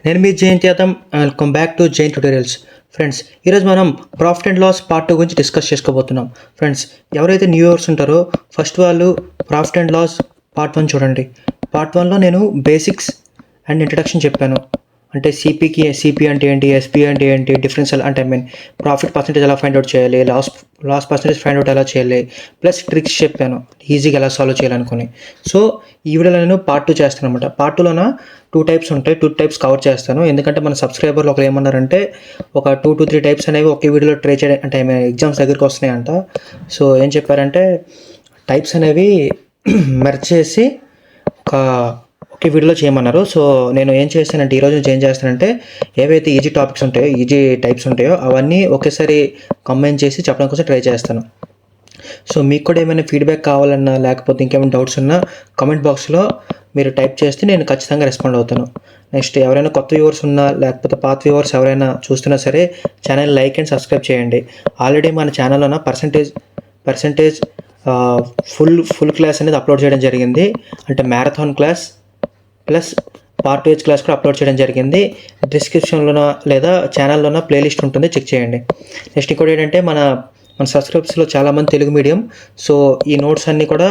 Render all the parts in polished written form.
నేను మీ Jayant Yadav. Welcome back to Jain tutorials. Friends, ఈరోజు మనం ప్రాఫిట్ అండ్ లాస్ పార్ట్ 2 గురించి డిస్కస్ చేసుకోబోతున్నాం. ఫ్రెండ్స్, ఎవరైతే న్యూ ఇయర్స్ ఉంటారో ఫస్ట్ వాళ్ళు ప్రాఫిట్ అండ్ లాస్ పార్ట్ 1 చూడండి. పార్ట్ 1లో నేను బేసిక్స్ అండ్ ఇంట్రడక్షన్ చెప్పాను. అంటే సిపి అంటే ఏంటి, ఎస్పి అంటే ఏంటి, డిఫరెన్స్ అంటే ప్రాఫిట్ పర్సెంటేజ్ ఎలా ఫైండ్ అవుట్ చేయాలి, లాస్ పర్సెంటేజ్ ఫైండ్ అవుట్ ఎలా చేయాలి, ప్లస్ ట్రిక్స్ చెప్పాను ఈజీగా ఎలా సాల్వ్ చేయాలనుకుని. సో ఈ వీడియోలో నేను పార్ట్ 2 చేస్తాను అనమాట. పార్ట్ 2లోన 2 టైప్స్ ఉంటాయి. 2 టైప్స్ కవర్ చేస్తాను. ఎందుకంటే మన సబ్స్క్రైబర్లు ఒకరు ఏమన్నారంటే ఒక 2 to 3 టైప్స్ అనేవి ఒకే వీడియోలో ట్రై చేయడం అంటే ఎగ్జామ్స్ దగ్గరికి వస్తున్నాయంట. సో ఏం చెప్పారంటే టైప్స్ అనేవి మెర్జ్ చేసి ఒకే వీడియోలో చేయమన్నారు. సో నేను ఏం చేస్తానంటే ఈరోజు ఏం చేస్తానంటే ఏవైతే ఈజీ టాపిక్స్ ఉంటాయో, ఈజీ టైప్స్ ఉంటాయో అవన్నీ ఒకేసారి కంబైన్ చేసి చెప్పడం కోసం ట్రై చేస్తాను. సో మీకు కూడా ఏమైనా ఫీడ్బ్యాక్ కావాలన్నా లేకపోతే ఇంకేమైనా డౌట్స్ ఉన్నా కామెంట్ బాక్స్లో మీరు టైప్ చేస్తే నేను ఖచ్చితంగా రెస్పాండ్ అవుతాను. నెక్స్ట్ ఎవరైనా కొత్త వ్యూవర్స్ ఉన్నా లేకపోతే పాత వ్యూవర్స్ ఎవరైనా చూస్తున్నా సరే ఛానల్ లైక్ అండ్ సబ్స్క్రైబ్ చేయండి. ఆల్రెడీ మన ఛానల్లోన పర్సంటేజ్ ఫుల్ క్లాస్ అనేది అప్లోడ్ చేయడం జరిగింది. అంటే marathon class plus part 2 class కూడా అప్లోడ్ చేయడం జరిగింది. డిస్క్రిప్షన్లోన లేదా ఛానల్లోన ప్లేలిస్ట్ ఉంటుంది, చెక్ చేయండి. నెక్స్ట్ ఇంకోటి ఏంటంటే మన సబ్స్క్రైబర్స్లో చాలామంది తెలుగు మీడియం. సో ఈ నోట్స్ అన్నీ కూడా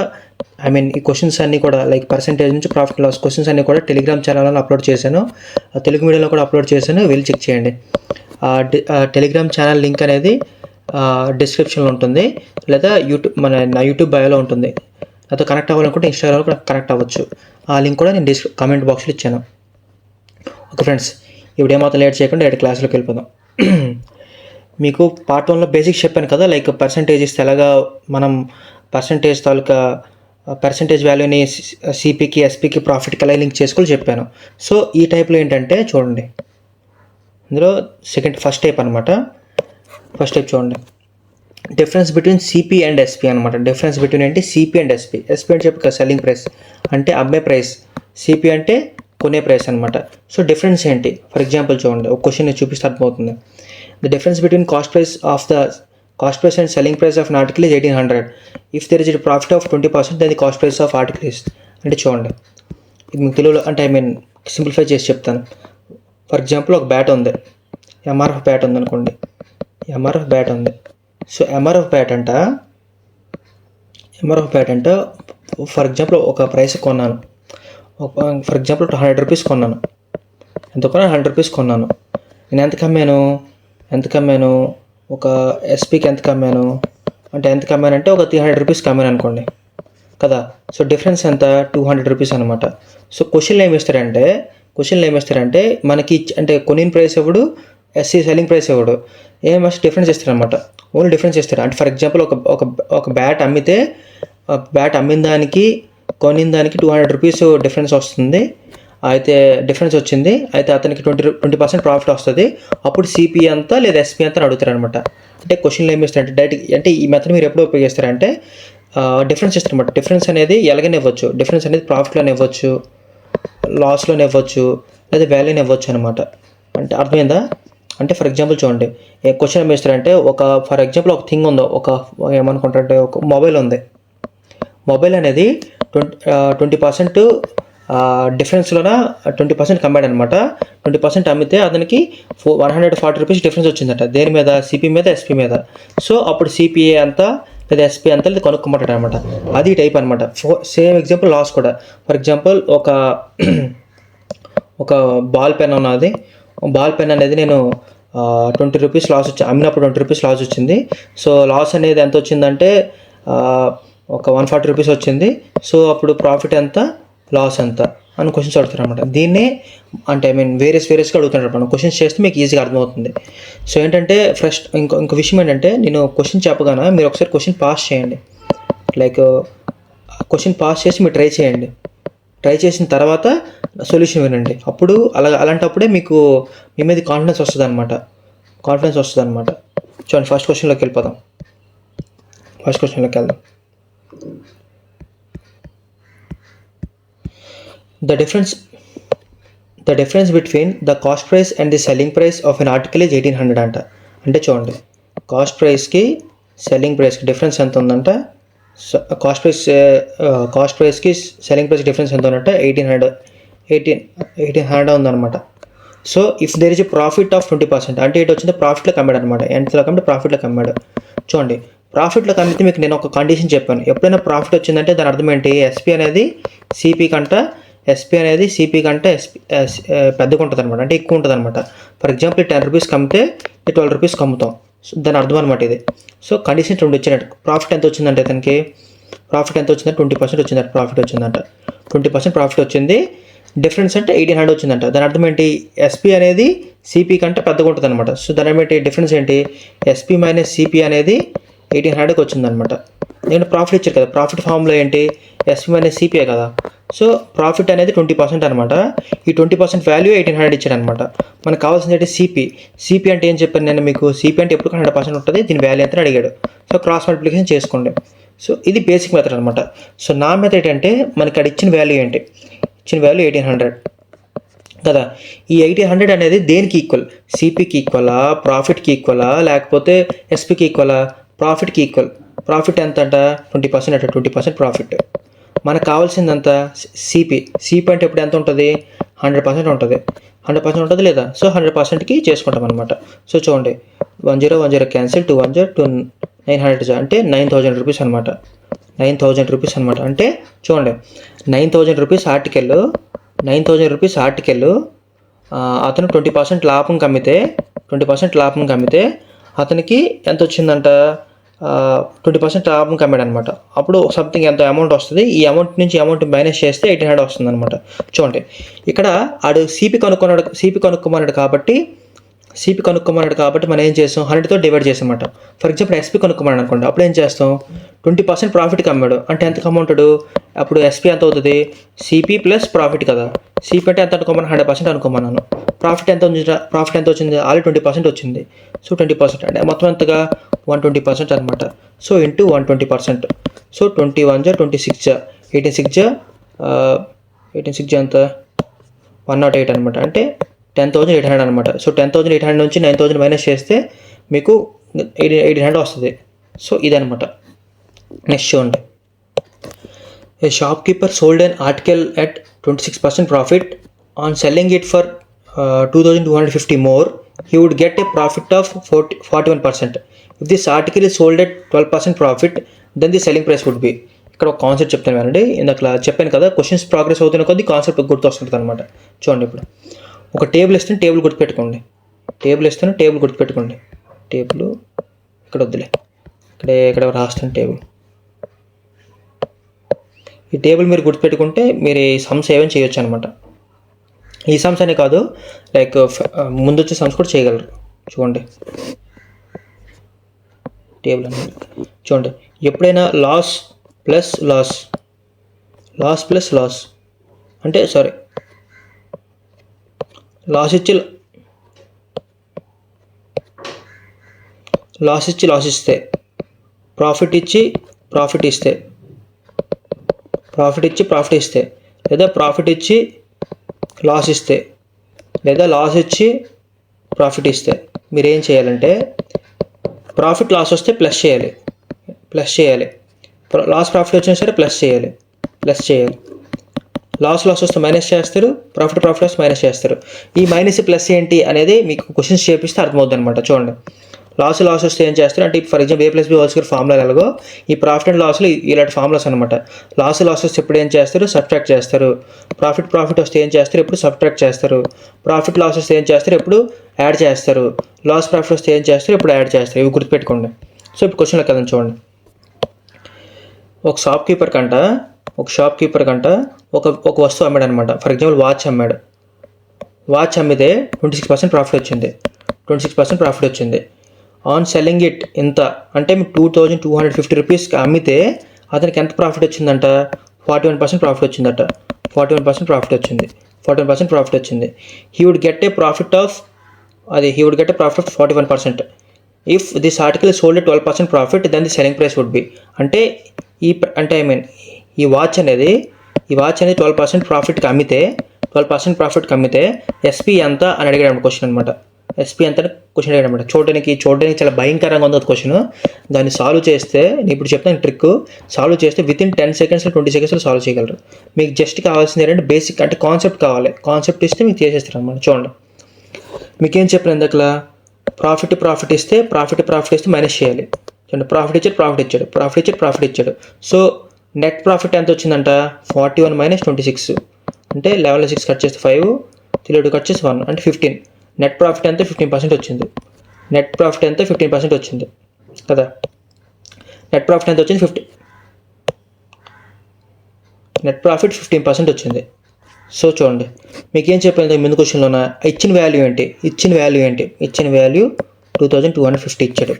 ఈ క్వశ్చన్స్ అన్నీ కూడా లైక్ పర్సెంటేజ్ నుంచి ప్రాఫిట్ లాస్ క్వశ్చన్స్ అన్నీ కూడా టెలిగ్రామ్ ఛానల్లో అప్లోడ్ చేశాను, తెలుగు మీడియంలో కూడా అప్లోడ్ చేశాను. వెళ్ళి చెక్ చేయండి. టెలిగ్రామ్ ఛానల్ లింక్ అనేది డిస్క్రిప్షన్లో ఉంటుంది, లేదా నా యూట్యూబ్ బయోలో ఉంటుంది. నాతో కనెక్ట్ అవ్వాలనుకుంటే ఇన్స్టాగ్రామ్లో కూడా కనెక్ట్ అవ్వచ్చు. ఆ లింక్ కూడా నేను కామెంట్ బాక్స్లో ఇచ్చాను. ఓకే ఫ్రెండ్స్, ఇప్పుడు ఏమాత్రం లేట్ చేయకుండా డైరెక్ట్ క్లాస్లోకి వెళ్ళిపోదాం. మీకు పార్ట్ 1లో బేసిక్స్ చెప్పాను కదా, లైక్ పర్సంటేజ్ ఇస్తే ఎలాగా మనం పర్సంటేజ్ తాలూకా పర్సంటేజ్ వాల్యూని సిపికి ఎస్పికి ప్రాఫిట్కి ఎలా లింక్ చేసుకోవాలి చెప్పాను. సో ఈ టైప్లో ఏంటంటే చూడండి, ఇందులో ఫస్ట్ టైప్ అనమాట. ఫస్ట్ టైప్ చూడండి, difference between CP and SP అనమాట. డిఫరెన్స్ బిట్వీన్ ఏంటి, సిపి అండ్ ఎస్పి. ఎస్పి అంటే చెప్పి సెల్లింగ్ ప్రైస్ అంటే అమ్మే ప్రైస్, సిపి అంటే కొనే ప్రైస్ అనమాట. సో డిఫరెన్స్ ఏంటి, ఫర్ ఎగ్జాంపుల్ చూడండి, ఒక క్వశ్చన్ చూపిస్తే అర్థమవుతుంది. The difference between cost price and selling price of an article is 1800. If there is profit of 20%, then the cost price of article is. అంటే చూడండి, ఇది మీకు తెలుగులో అంటే సింప్లిఫై చేసి చెప్తాను. ఫర్ ఎగ్జాంపుల్ ఒక బ్యాట్ ఉంది, ఎంఆర్ఎఫ్ బ్యాట్ ఉంది అనుకోండి. ఎంఆర్ఎఫ్ బ్యాట్ ఉంది. సో ఎంఆర్ఎఫ్ బ్యాట్ అంట ఫర్ ఎగ్జాంపుల్ ఒక ప్రైస్ కొన్నాను. ఫర్ ఎగ్జాంపుల్ 100 రూపీస్ కొన్నాను. ఎంత కొన్నాను, 100 రూపీస్ కొన్నాను. నేను ఎంత కమ్మాను, ఒక ఎస్పీకి ఎంత కమ్మాను అంటే ఒక 300 రూపీస్ కమ్మాను అనుకోండి కదా. సో డిఫరెన్స్ ఎంత, 200 రూపీస్ అనమాట. సో క్వశ్చన్లు ఏమి ఇస్తారంటే మనకి అంటే కొనిన ప్రైస్ ఎవడు, ఎస్సీ సెల్లింగ్ ప్రైస్ ఎవడు, ఏమేసి డిఫరెన్స్ ఇస్తారనమాట. ఓన్లీ డిఫరెన్స్ ఇస్తారు. అంటే ఫర్ ఎగ్జాంపుల్ ఒక బ్యాట్ అమ్మితే బ్యాట్ అమ్మిన దానికి కొనిన దానికి 200 రూపీస్ డిఫరెన్స్ వస్తుంది. అయితే డిఫరెన్స్ వచ్చింది, అయితే అతనికి 20% ప్రాఫిట్ వస్తుంది. అప్పుడు సిపి అంతా లేదా ఎస్పీ అంతా అడుగుతారు అనమాట. అంటే క్వశ్చన్లు ఏమి ఇస్తారంటే డైరెక్ట్, అంటే ఈ మెథడ్ మీరు ఎప్పుడు ఉపయోగిస్తారంటే డిఫరెన్స్ ఇస్తారనమాట. డిఫరెన్స్ అనేది ఎలాగైనా ఇవ్వచ్చు. డిఫరెన్స్ అనేది ప్రాఫిట్లోనే ఇవ్వచ్చు, లాస్లోనే ఇవ్వచ్చు, లేదా వాల్యూని ఇవ్వచ్చు అనమాట. అంటే అర్థమైందా? అంటే ఫర్ ఎగ్జాంపుల్ చూడండి, ఏ క్వశ్చన్ ఏమి ఇస్తారంటే ఫర్ ఎగ్జాంపుల్ ఒక థింగ్ ఉందో, ఏమనుకుంటారంటే ఒక మొబైల్ ఉంది. మొబైల్ అనేది 20% డిఫరెన్స్లోన 20% కమ్మాడు అనమాట. 20% అమ్మితే అతనికి 140 రూపీస్ డిఫరెన్స్ వచ్చిందట. దేని మీద, సిపి మీద, ఎస్పీ మీద. సో అప్పుడు సిపిఏ అంతా లేదా ఎస్పీ అంతా లేదా కొనుక్కోమంటాడు అనమాట. అది టైప్ అనమాట. సేమ్ ఎగ్జాంపుల్ లాస్ కూడా. ఫర్ ఎగ్జాంపుల్ ఒక బాల్ పెన్ ఉన్నది. బాల్ పెన్ అనేది నేను 20 రూపీస్ లాస్ అమ్మినప్పుడు 20 రూపీస్ లాస్ వచ్చింది. సో లాస్ అనేది ఎంత వచ్చిందంటే ఒక 140 రూపీస్ వచ్చింది. సో అప్పుడు ప్రాఫిట్ ఎంత, లాస్ ఎంత అని క్వశ్చన్స్ అడుగుతారు అనమాట. దీన్నే అంటే వేరియస్గా అడుగుతుంటారు. మనం క్వశ్చన్స్ చేస్తే మీకు ఈజీగా అర్థమవుతుంది. సో ఏంటంటే ఫస్ట్ ఇంకో విషయం ఏంటంటే, నేను క్వశ్చన్ చెప్పగానే మీరు ఒకసారి క్వశ్చన్ పాస్ చేయండి. లైక్ క్వశ్చన్ పాస్ చేసి మీరు ట్రై చేయండి. ట్రై చేసిన తర్వాత సొల్యూషన్ వినండి. అప్పుడు అలాంటప్పుడే మీకు మీ మీద కాన్ఫిడెన్స్ వస్తుంది అనమాట. చూడండి, ఫస్ట్ క్వశ్చన్లోకి వెళ్దాం. The difference between the cost price and the selling price of an article is 1800 అంట. అంటే చూడండి, కాస్ట్ ప్రైస్కి సెల్లింగ్ ప్రైస్కి డిఫరెన్స్ ఎంత ఉందంట. కాస్ట్ ప్రైస్కి సెల్లింగ్ ప్రైస్ డిఫరెన్స్ ఎంత ఉందంటే 1800 ఉందన్నమాట. So if there is a profit of 20%, అంటే ఇటు వచ్చింది ప్రాఫిట్లోకి అమ్మాడు అనమాట. ఎంతలో కమ్మితే ప్రాఫిట్లోకి అమ్మాడు. చూడండి, ప్రాఫిట్లోకి అమ్మితే మీకు నేను ఒక కండిషన్ చెప్పాను. ఎప్పుడైనా ప్రాఫిట్ వచ్చిందంటే దాని అర్థం ఏంటి, ఎస్పీ అనేది సిపి కంటే పెద్దగా ఉంటుంది అనమాట, అంటే ఎక్కువ ఉంటుంది అనమాట. ఫర్ ఎగ్జాంపుల్ 10 రూపీస్కి అమ్మితే 12 రూపీస్కి అమ్ముతాం. సో దాని అర్థం అనమాట ఇది. సో కండిషన్ 2 వచ్చినట్టు. ప్రాఫిట్ ఎంత వచ్చిందంటే అతనికి ప్రాఫిట్ ఎంత వచ్చిందంటే 20% వచ్చిందంట. ప్రాఫిట్ వచ్చిందంట, 20% ప్రాఫిట్ వచ్చింది. డిఫరెన్స్ అంటే 1800 వచ్చిందంట. దాని అర్థం ఏంటి, ఎస్పీ అనేది సిపి కంటే పెద్దగా ఉంటుంది అనమాట. సో దాని ఏంటి డిఫరెన్స్ ఏంటి, ఎస్పీ మైనస్ సిపి అనేది 1800కి వచ్చిందనమాట. నేను ప్రాఫిట్ ఇచ్చారు కదా, ప్రాఫిట్ ఫార్ములా ఏంటి, ఎస్పీ మైనస్ సిపిఏ కదా. సో ప్రాఫిట్ అనేది 20% అనమాట. ఈ 20% వాల్యూ 1800 ఇచ్చాడు అనమాట. మనకు కావాల్సింది ఏంటి, సిపి అంటే ఏం చెప్పాను నేను మీకు, సిపి అంటే ఎప్పుడు 100% ఉంటుంది, దీని వాల్యూ ఎంత అడిగాడు. సో క్రాస్ మల్టిప్లికేషన్ చేసుకోండి. సో ఇది బేసిక్ మెథడ్ అనమాట. సో నా మెథడ్ ఏంటంటే మనకి అక్కడ ఇచ్చిన వాల్యూ ఏంటి, ఇచ్చిన వాల్యూ 1800 కదా. ఈ 1800 అనేది దేనికి ఈక్వల్, సిపికి ఈక్వలా, ప్రాఫిట్కి ఈక్వలా, లేకపోతే ఎస్పీకి ఈక్వలా, ప్రాఫిట్కి ఈక్వల్. ప్రాఫిట్ ఎంత అంట 20% అంటే 20% ప్రాఫిట్. మనకు కావాల్సిందంత సిపి అంటే ఇప్పుడు ఎంత ఉంటుంది, 100% ఉంటుంది. 100% ఉంటుంది లేదా. సో 100%కి చేసుకుంటాం అనమాట. సో చూడండి, 1010 క్యాన్సిల్, 210 900 అంటే 9000 రూపీస్ అనమాట. 9000 రూపీస్ అనమాట. అంటే చూడండి, 9000 రూపీస్ ఆర్టికల్, 9000 రూపీస్ ఆర్టికల్ అతను 20% లాభం కమ్మితే, 20% లాభం కమ్మితే అతనికి ఎంత వచ్చిందంట, 20% లాభం కమ్మాడు అనమాట. అప్పుడు సంథింగ్ ఎంత అమౌంట్ వస్తుంది. ఈ అమౌంట్ నుంచి అమౌంట్ మైనస్ చేస్తే 1800 వస్తుంది అనమాట. చూడండి, ఇక్కడ ఆడు సిపి కనుక్కోమన్నాడు కాబట్టి మనం ఏం చేస్తాం, 100తో డివైడ్ చేసామన్నమాట. ఫర్ ఎగ్జాంపుల్ ఎస్పీ కనుక్కోమన్నాడు అనుకోండి, అప్పుడు ఏం చేస్తాం, 20% ప్రాఫిట్కి అమ్మాడు అంటే ఎంత అమౌంటాడు, అప్పుడు ఎస్పీ ఎంత అవుతుంది, సిపి ప్లస్ ప్రాఫిట్ కదా. సిపి అంటే ఎంత అనుకోమన్నా 100% అనుకోమన్నాను. ప్రాఫిట్ ఎంత వచ్చింది, ఆల్రెడీ 20% వచ్చింది. సో 20% అంటే మొత్తం ఎంతగా 120% అనమాట. So into 120%. సో 21 జా 26 18 ఎంత 108 అనమాట. అంటే 10,800 అనమాట. సో 10,800 నుంచి 9,000 మైనస్ చేస్తే మీకు 1800 వస్తుంది. సో ఇదనమాట. నెక్స్ట్ చూడండి, a shop keeper sold an article at 26% profit. On selling it for 2,250 more, he would get a profit of 41%. If this article is sold at 12% profit, then the selling price would be. ఇక్కడ ఒక concept చెప్తాను అండి. ఇందాక చెప్పాను కదా, questions progress అవుతున్న కొద్దీ concept గుర్తు వస్తుంది అనమాట. చూడండి, ఇప్పుడు ఒక టేబుల్ ఇస్తాను, టేబుల్ గుర్తుపెట్టుకోండి. టేబుల్ ఇక్కడ వద్దులే, ఇక్కడ రాస్తాను టేబుల్. ఈ టేబుల్ మీరు గుర్తుపెట్టుకుంటే మీరు ఈ సమ్స్ ఏమైనా చేయొచ్చు అనమాట. ఈ సమ్స్ అనే కాదు, లైక్ ముందు వచ్చే సమ్స్ కూడా చేయగలరు. చూడండి టేబుల్ అనేది. చూడండి, ఎప్పుడైనా లాస్ ప్లస్ లాస్ అంటే లాస్ ఇచ్చి ప్రాఫిట్ ఇస్తే, లేదా ప్రాఫిట్ ఇచ్చి లాస్ ఇస్తే, లేదా లాస్ ఇచ్చి ప్రాఫిట్ ఇస్తే మీరు ఏం చేయాలంటే, ప్రాఫిట్ లాస్ వస్తే ప్లస్ చేయాలి, లాస్ ప్రాఫిట్ వచ్చినా సరే ప్లస్ చేయాలి. లాస్ వస్తే మైనస్ చేస్తారు, ప్రాఫిట్ వస్తే మైనస్ చేస్తారు. ఈ మైనస్ ప్లస్ ఏంటి అనేది మీకు క్వశ్చన్స్ చేపిస్తే అర్థమవుతుంది అనమాట. చూడండి, లాస్ వస్తే ఏం చేస్తారు అంటే, for example A+B whole square formula ఎలాగో ఈ ప్రాఫిట్ అండ్ లాస్లో ఇలాంటి ఫార్ములాస్ అనమాట. లాస్ వస్తే ఎప్పుడు ఏం చేస్తారు, సబ్ట్రాక్ట్ చేస్తారు. ప్రాఫిట్ వస్తే ఏం చేస్తారు, ఎప్పుడు సబ్ట్రాక్ట్ చేస్తారు. ప్రాఫిట్ లాస్ వస్తే ఏం చేస్తారు, ఎప్పుడు యాడ్ చేస్తారు. లాస్ ప్రాఫిట్ వస్తే ఏం చేస్తారు, ఎప్పుడు యాడ్ చేస్తారు. ఇవి గుర్తుపెట్టుకోండి. సో ఇప్పుడు క్వశ్చన్లో కదండి. చూడండి, ఒక షాప్ కీపర్ కంట ఒక వస్తువు అమ్మాడు అనమాట. ఫర్ ఎగ్జాంపుల్ వాచ్ అమ్మితే 26% ప్రాఫిట్ వచ్చింది. ఆన్ సెల్లింగ్ ఇట్ ఇంత అంటే 2,250 రూపీస్కి అమ్మితే అతనికి ఎంత ప్రాఫిట్ వచ్చిందంట, 41% ప్రాఫిట్ వచ్చిందట. 41% ప్రాఫిట్ వచ్చింది. He would get a profit of 41%. If this article sold 12% profit, then the selling price would be. అంటే ఈ వాచ్ అనేది 12% ప్రాఫిట్కి అమ్మితే ఎస్పీ ఎంత అని అడిగాడు క్వశ్చన్ అనమాట. చూడడానికి చాలా భయంకరంగా ఉంది క్వశ్చన్. దాన్ని సాల్వ్ చేస్తే, నేను ఇప్పుడు చెప్తాను ట్రిక్, సాల్వ్ చేస్తే వితిన్ 10 seconds 20 seconds సాల్వ్ చేయగలరు. మీకు జస్ట్ కావాల్సింది ఏంటంటే బేసిక్ అంటే కాన్సెప్ట్ కావాలి. కాన్సెప్ట్ ఇస్తే మీకు చేసేస్తారు అనమాట. చూడండి, మీకేం చెప్పిన ఇందాకలా ప్రాఫిట్ ఇస్తే మైనస్ చేయాలి. చూడండి, ప్రాఫిట్ ఇచ్చాడు. సో నెట్ ప్రాఫిట్ ఎంత వచ్చిందంట, 41 మైనస్ 26 అంటే 11 6 కట్ చేస్తే 5, 3 కట్ చేస్తే 1 అంటే 15. నెట్ ప్రాఫిట్ ఎంత 15% వచ్చింది. నెట్ ప్రాఫిట్ ఎంత 15% వచ్చింది కదా. నెట్ ప్రాఫిట్ ఎంత వచ్చింది, నెట్ ప్రాఫిట్ 15% వచ్చింది. సో చూడండి, మీకు ఏం చెప్పాను ముందు క్వశ్చన్లోన ఇచ్చిన వాల్యూ ఏంటి, ఇచ్చిన వాల్యూ 2250 ఇచ్చాడు.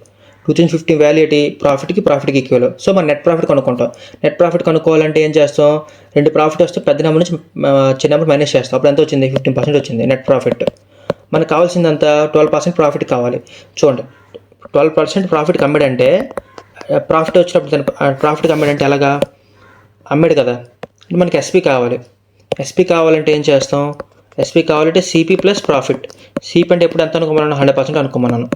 2050 వాల్యూ ఏంటి, ప్రాఫిట్కి ఈక్వల్. సో మనం నెట్ ప్రాఫిట్ కనుక్కుంటాం. నెట్ ప్రాఫిట్ కనుక్కోవాలంటే ఏం చేస్తాం, 2 ప్రాఫిట్ వస్తే పెద్ద నెంబర్ నుంచి చిన్న నెంబర్ మైనస్ చేస్తాం. అప్పుడు ఎంత వచ్చింది, 15% వచ్చింది నెట్ ప్రాఫిట్. మనకు కావాల్సిందంతా 12% ప్రాఫిట్ కావాలి. చూడండి, 12% ప్రాఫిట్కి అమ్మాడంటే ప్రాఫిట్ వచ్చినప్పుడు దాని ప్రాఫిట్కి అమ్మాడంటే ఎలాగా అమ్మాడు కదా. మనకి ఎస్పీ కావాలంటే ఏం చేస్తాం, ఎస్పీ కావాలంటే సిపి ప్లస్ ప్రాఫిట్. సిపి అంటే ఎప్పుడు ఎంత అనుకోమన్నాను, 100% అనుకోమన్నాను.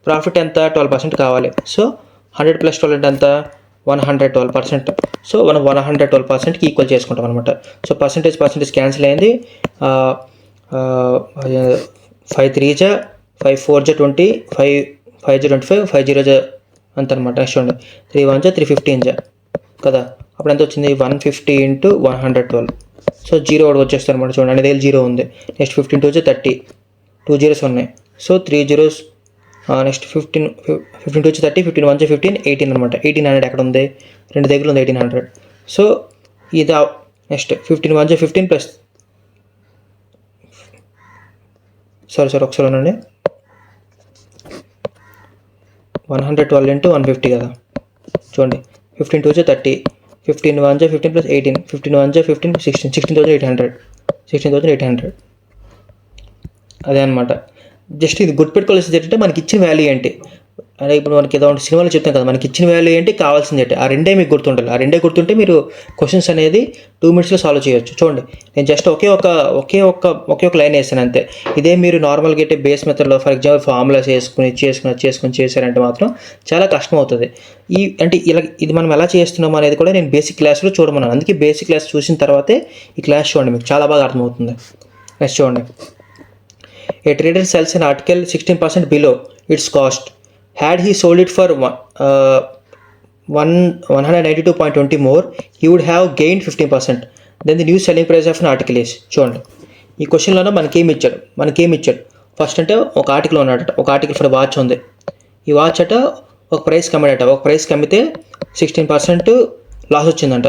ప్రాఫిట్ ఎంత 12% కావాలి. సో 100 + 12 అంటే ఎంత, 112%. సో మనం 112%కి ఈక్వల్ చేసుకుంటాం అనమాట. సో పర్సంటేజ్ క్యాన్సిల్ అయింది. 5 3 జా 5 4 జా 20, 5 5 జా 25, 5 0 జా అంత అనమాట. నెక్స్ట్ చూడండి, 3 1 జా 315 జా కదా. అప్పుడు ఎంత వచ్చింది, 150 × 112. సో 0 ఒకటి వచ్చేస్తుంది అనమాట. చూడండి, అనేది 0 ఉంది. నెక్స్ట్ 15 2 జా 30, 2 zeros ఉన్నాయి. So 3 zeros. నెక్స్ట్ 15 2 వచ్చి 30, 15 1 15, 18 అనమాట. 1800 ఎక్కడ ఉంది, 2 దగ్గర ఉంది 1800. సో ఇది నెక్స్ట్ 15 1 15 ప్లస్ ఒకసారి ఉండండి, 112 × 150 కదా. చూడండి, 15 2 30, 15 1 15 ప్లస్ 18, 15 1 15 16,800. అదే అనమాట. జస్ట్ ఇది గుర్తుపెట్టుకోవాల్సింది ఏంటంటే మనకి ఇచ్చిన వాల్యూ ఏంటి. అదే ఇప్పుడు మనకి ఏదో సినిమాలో చెప్తాం కదా, మనకి ఇచ్చిన వాల్యూ ఏంటి, కావాల్సింది ఏంటి, ఆ రెండే మీకు గుర్తుండాలి. ఆ రెండే గుర్తుంటే మీరు క్వశ్చన్స్ అనేది 2 minutesలో సాల్వ్ చేయొచ్చు. చూడండి, నేను జస్ట్ ఒకే ఒక లైన్ వేసాను అంతే. ఇదే మీరు నార్మల్గా అయితే బేస్ మెథడ్లో ఫర్ ఎగ్జాంపుల్ ఫార్ములాస్ చేసుకుని చేశారంటే మాత్రం చాలా కష్టం అవుతుంది. అంటే ఇది మనం ఎలా చేస్తున్నాం అనేది కూడా నేను బేసిక్ క్లాస్లో చూడమన్నాను. అందుకే బేసిక్ క్లాస్ చూసిన తర్వాతే ఈ క్లాస్ చూడండి, మీకు చాలా బాగా అర్థమవుతుంది. నెక్స్ట్ చూడండి, a trader sells an article 16% below its cost. Had he sold it for 192.20 more, he would have gained 15%. Then the new selling price of an article is. చూడండి, ఈ క్వశ్చన్లోనే మనకేమి ఇచ్చాడు. ఫస్ట్ అంటే ఒక ఆర్టికల్ ఉన్నాడట, ఒక ఆర్టికల్ ఫర్ వాచ్ ఉంది. ఈ వాచ్ అట ఒక ప్రైస్కి అమ్మితే 16% లాస్ వచ్చిందంట.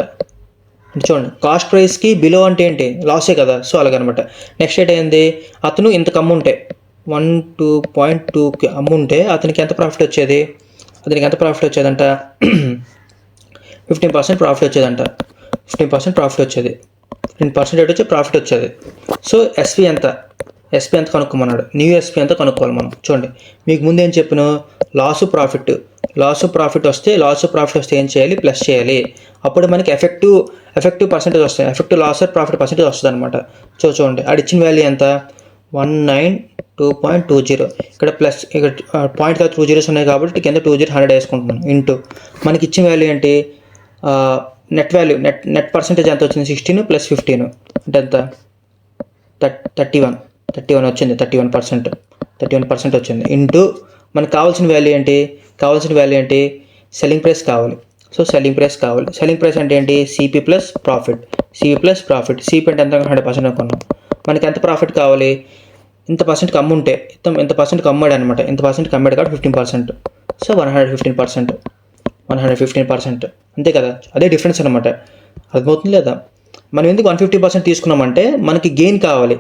చూడండి, కాస్ట్ ప్రైస్కి బిలో అంటే ఏంటి, లాసే కదా. సో అలాగనమాట. నెక్స్ట్ డేట్ అయింది, అతను ఇంతకు అమ్ముంటే 12.2కి అమ్ముంటే అతనికి ఎంత ప్రాఫిట్ వచ్చేది, అంట 15% ప్రాఫిట్ వచ్చేదంట. 15% ప్రాఫిట్ వచ్చేది, 15% వచ్చి ప్రాఫిట్ వచ్చేది. సో ఎస్పీ ఎంత కనుక్కోమన్నాడు, న్యూ ఎస్పీ ఎంత కనుక్కోవాలి మనం. చూడండి, మీకు ముందు ఏం చెప్పిన, లాస్ ప్రాఫిట్ వస్తే ఏం చేయాలి, ప్లస్ చేయాలి. అప్పుడు మనకి ఎఫెక్టివ్ పర్సెంటేజ్ వస్తాయి, effective loss or profit percentage వస్తుంది అనమాట. చూడండి, అది ఇచ్చిన వాల్యూ ఎంత, 192.20. ఇక్కడ ప్లస్, ఇక్కడ పాయింట్ 2 zeros ఉన్నాయి కాబట్టి కింద 2 0 100 వేసుకుంటున్నాను. ఇంటూ మనకి ఇచ్చిన వాల్యూ ఏంటి, నెట్ పర్సెంటేజ్ ఎంత వచ్చింది, 16 + 15 అంటే ఎంత, 31 వచ్చింది. 31% వచ్చింది. ఇంటూ మనకు కావాల్సిన వాల్యూ ఏంటి, సెల్లింగ్ ప్రైస్ కావాలి. సో సెల్లింగ్ ప్రైస్ అంటే ఏంటి, సిపి ప్లస్ ప్రాఫిట్. సిపి అంటే ఎంత, 100% అనుకున్నాం. మనకి ఎంత ప్రాఫిట్ కావాలి, ఇంత పర్సెంట్కి అమ్ముంటే, ఇంత పర్సెంట్కి అమ్మాడు అనమాట. ఇంత పర్సెంట్కి అమ్మాడు కాబట్టి 15%. సో 115%. అంతే కదా, అదే డిఫరెన్స్ అనమాట. అర్థమవుతుంది లేదా. మనం ఎందుకు 150% తీసుకున్నామంటే మనకి గెయిన్ కావాలి.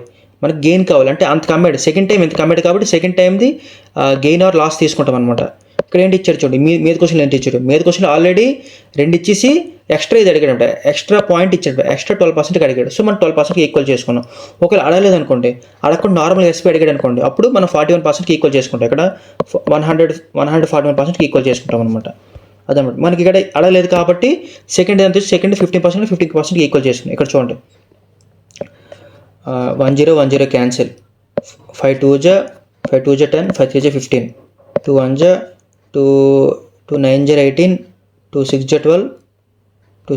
అంటే అంత కమ్మాడు, సెకండ్ టైం ఇంత కమ్మాడు కాబట్టి సెకండ్ టైంది గెయిన్ ఆర్ లాస్ తీసుకుంటాం అనమాట. ఇక్కడ ఏంటి ఇచ్చాడు చూడండి, మీద క్వశ్చన్ ఏంటి ఇచ్చాడు, మీద క్వశ్చన్ ఆల్రెడీ 2 ఇచ్చేసి ఎక్స్ట్రా ఇది అడిగాడు, ఎక్స్ట్రా పాయింట్ ఇచ్చాడు, ఎక్స్ట్రా 12% అడిగాడు. సో మనం 12%కి ఈక్వల్ చేసుకున్నాం. ఒకవేళ అడగలేదు అనుకోండి, అడగకుండా నార్మల్ ఎస్పీ అడిగాడు అనుకోండి, అప్పుడు మనం 41%కి ఈక్వల్ చేసుకుంటాం. ఇక్కడ 141%కి ఈక్వల్ చేసుకుంటాం అనమాట. అదనమాట. మనకి ఇక్కడ అడగలేదు కాబట్టి సెకండ్ 15%, 15%కి ఈక్వల్ చేసుకున్నాం. ఇక్కడ చూడండి, 10 క్యాన్సిల్, 5 2 జా 10, 5 3 జా 15, 2 1 జా 2 9 జా 18, 2 6 జా 12, 2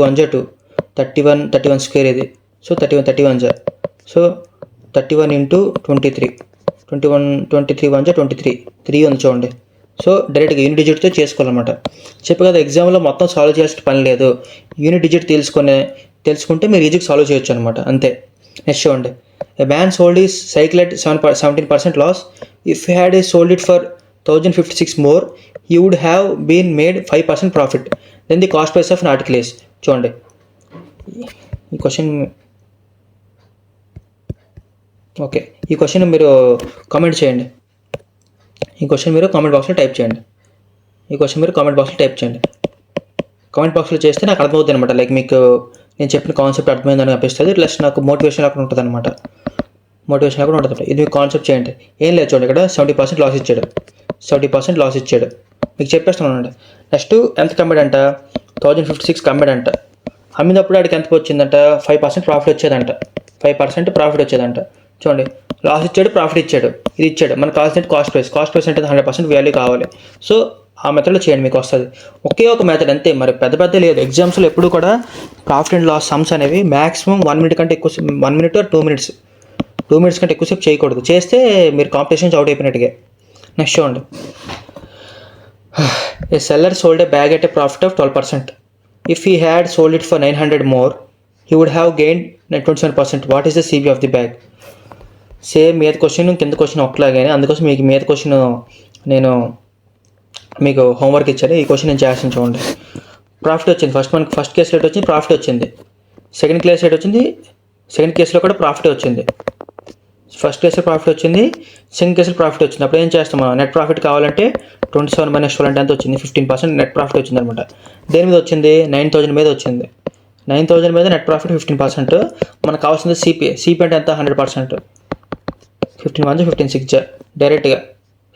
1 జా 2, 31 స్క్వేర్ ఇది. సో 31 జా. సో 31 ఇంటూ 23, 23 1 23, 3 ఉంది చూడండి. సో డైరెక్ట్గా యూనిట్ డిజిట్తో చేసుకోవాలన్నమాట. చెప్పు కదా ఎగ్జామ్లో మొత్తం సాల్వ్ చేయాల్సిన పని లేదు, యూనిట్ డిజిట్ తెలుసుకుంటే మీరు ఈజీగా సాల్వ్ చేయొచ్చు అనమాట, అంతే. నెక్స్ట్ చూడండి, a man sold his cycle at 17% loss. If he had sold it for 1056 more, he would have been made 5% profit. Then the cost price of an article is. చూడండి ఈ question, okay, ఈ question మీరు comment చేయండి. ఈ question మీరు comment బాక్స్లో type చేయండి. Comment బాక్స్లో చేస్తే నాకు అర్థమవుతుంది అనమాట. లైక్ మీకు నేను చెప్పిన కాన్సెప్ట్ అర్థమైందని అనిపిస్తుంది, ప్లస్ నాకు మోటివేషన్ అక్కడ ఉంటుంది అనమాట. ఇది మీకు కాన్సెప్ట్ చేయండి. ఏం లేదు చూడండి, ఇక్కడ 70% లాస్ ఇచ్చాడు. మీకు చెప్పేస్తున్నానండి. నెక్స్ట్ ఎంత కమ్మాడంట, 1056 కమ్మాడంట. అమ్మినప్పుడు వాడికి ఎంత వచ్చిందంట, 5% ప్రాఫిట్ వచ్చేదంట. 5% ప్రాఫిట్ వచ్చేదంట. చూడండి, లాస్ ఇచ్చాడు, ప్రాఫిట్ ఇచ్చాడు, ఇది ఇచ్చాడు. మనకు కావాల్సిన కాస్ట్ ప్రైస్ అంటే 100% వాల్యూ కావాలి. సో ఆ మెథడ్లో చేయండి, మీకు వస్తుంది. ఒకే ఒక మెథడ్ అంతే, మరి పెద్ద లేదు. ఎగ్జామ్స్లో ఎప్పుడు కూడా ప్రాఫిట్ అండ్ లాస్ సమ్స్ అనేవి మ్యాక్సిమం 1 minute కంటే ఎక్కువ, 1 minute or 2 minutes కంటే ఎక్కువసేపు చేయకూడదు. చేస్తే మీరు కాంపిటీషన్స్ అవుట్ అయిపోయినట్టుగా. నెక్స్ట్ చూడండి, ఏ seller sold a bag at a profit of 12%. If he had sold it for 900 more, he would have gained 27%. What is the CP of the bag? Same మీద question కింద question ఒకలాగానే, అందుకోసం మీకు మీద question నేను మీకు హోంవర్క్ ఇచ్చాను. ఈ క్వశ్చన్ నేను చేస్తాను చూడండి. ప్రాఫిట్ వచ్చింది, మనకి ఫస్ట్ కేసులో రేట్ వచ్చింది, ప్రాఫిట్ వచ్చింది. సెకండ్ కేసు రేట్ వచ్చింది, సెకండ్ కేసులో కూడా ప్రాఫిట్ వచ్చింది. ఫస్ట్ కేసులో ప్రాఫిట్ వచ్చింది, సెకండ్ కేసులో ప్రాఫిట్ వచ్చింది. అప్పుడు ఏం చేస్తాం మనం, నెట్ ప్రాఫిట్ కావాలంటే 27 - 12 అంటే ఎంత వచ్చింది, 15% నెట్ ప్రాఫిట్ వచ్చింది అనమాట. దేని మీద వచ్చింది, 9000 మీద వచ్చింది. 9000 మీద నెట్ ప్రాఫిట్ 15%. మనకు కావాల్సింది సిపి అంటే ఎంత, 100%. 15 1 15 6 డైరెక్ట్గా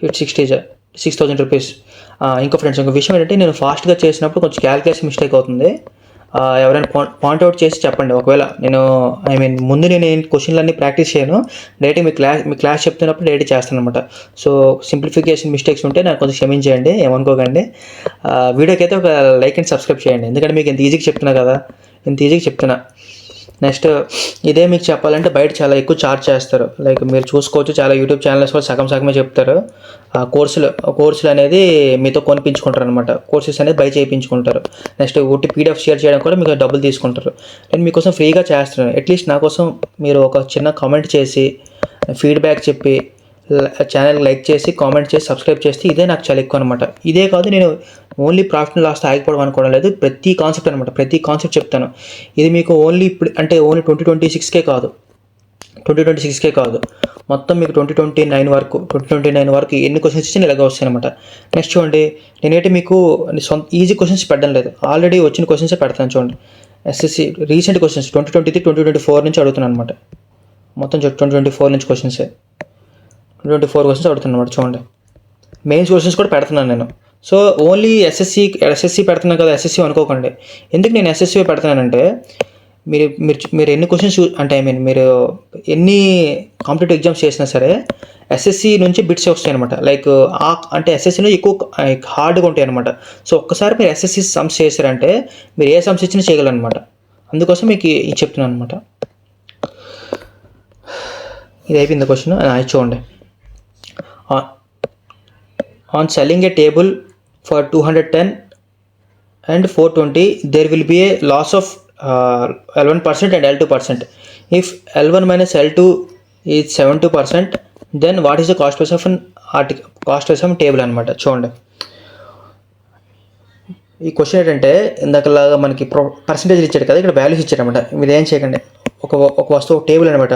60,000 రూపీస్. ఇంకో ఫ్రెండ్స్, ఇంకో విషయం ఏంటంటే, నేను ఫాస్ట్గా చేసినప్పుడు కొంచెం క్యాలిక్యులేషన్ మిస్టేక్ అవుతుంది. ఎవరైనా పాయింట్అవుట్ చేసి చెప్పండి. ఒకవేళ ముందు నేను క్వశ్చన్లన్నీ ప్రాక్టీస్ చేయను, డైరెక్ట్ మీ క్లాస్ చెప్తున్నప్పుడు డైరెక్ట్ చేస్తాను అనమాట. సో సింప్లిఫికేషన్ మిస్టేక్స్ ఉంటే నాకు కొంచెం క్షమించేయండి, ఏమనుకోకండి. వీడియోకి అయితే ఒక లైక్ అండ్ సబ్స్క్రైబ్ చేయండి, ఎందుకంటే మీకు ఇంత ఈజీగా చెప్తున్నా. నెక్స్ట్ ఇదే మీకు చెప్పాలంటే బయట చాలా ఎక్కువ ఛార్జ్ చేస్తారు. లైక్ మీరు చూసుకోవచ్చు, చాలా యూట్యూబ్ ఛానల్స్ కూడా సగమే చెప్తారు. కోర్సులు అనేది మీతో కొనిపించుకుంటారు అనమాట. కోర్సెస్ అనేది బై చేయించుకుంటారు. నెక్స్ట్ ఒకటి పీడిఎఫ్ షేర్ చేయడం కూడా మీకు డబ్బులు తీసుకుంటారు. నేను మీకోసం ఫ్రీగా చేస్తున్నాను. అట్లీస్ట్ నా కోసం మీరు ఒక చిన్న కామెంట్ చేసి, ఫీడ్బ్యాక్ చెప్పి, ఛానల్ లైక్ చేసి, కామెంట్ చేసి, సబ్స్క్రైబ్ చేస్తే ఇదే నాకు చాలా ఎక్కువ అనమాట. ఇదే కాదు, నేను ఓన్లీ ప్రాఫిట్ అండ్ లాస్ ఆగిపోవడం అనుకోవడం లేదు, ప్రతి కాన్సెప్ట్ చెప్తాను. ఇది మీకు ఓన్లీ ఇప్పుడు అంటే ఓన్లీ 2026కే కాదు, మొత్తం మీకు 2029 వరకు ఎన్ని క్వశ్చన్స్ ఇచ్చి ఇలాగ వస్తాయి అనమాట. నెక్స్ట్ చూడండి, నేనైతే మీకు ఈజీ క్వశ్చన్స్ పెట్టడం లేదు, ఆల్రెడీ వచ్చిన క్వశ్చన్సే పెడతాను. చూడండి, ఎస్ఎస్సి రీసెంట్ క్వశ్చన్స్ 2023 2024 నుంచి అడుగుతున్నాను అనమాట. మొత్తం 2024 నుంచి 24 క్వశ్చన్స్ అడుగుతున్నాను అనమాట. చూడండి, మెయిన్స్ క్వశ్చన్స్ కూడా పెడుతున్నాను నేను. సో ఓన్లీ ఎస్ఎస్సి పెడుతున్నాను కదా, ఎస్ఎస్సి అనుకోకండి. ఎందుకు నేను ఎస్ఎస్సి పెడుతున్నానంటే, మీరు ఎన్ని క్వశ్చన్స్ అంటే మీరు ఎన్ని కాంపిటేటివ్ ఎగ్జామ్స్ చేసినా సరే ఎస్ఎస్సి నుంచి బిట్స్ వస్తాయి అనమాట. లైక్ అంటే ఎస్ఎస్సిలో ఎక్కువ హార్డ్గా ఉంటాయి అనమాట. సో ఒక్కసారి మీరు ఎస్ఎస్సి సమ్స్ చేశారంటే మీరు ఏ సమ్స్ ఇచ్చినా చేయగలరనమాట. అందుకోసం మీకు ఇది చెప్తున్నాను అనమాట. ఇది అయిపోయింది క్వశ్చన్. అది చూడండి, on selling a table for 210 and 420, there will be a loss of L1% and L2%. If L1 minus L2 is 72%, then what is the cost price of an article, cost price of a table అనమాట. చూడండి, ఈ question ఏంటంటే ఇందాకలాగా మనకి percentage ఇచ్చాడు కదా, ఇక్కడ values ఇచ్చాడు అనమాట. మీరు ఏం చేయకండి, ఒక వస్తువు, ఒక టేబుల్ అనమాట.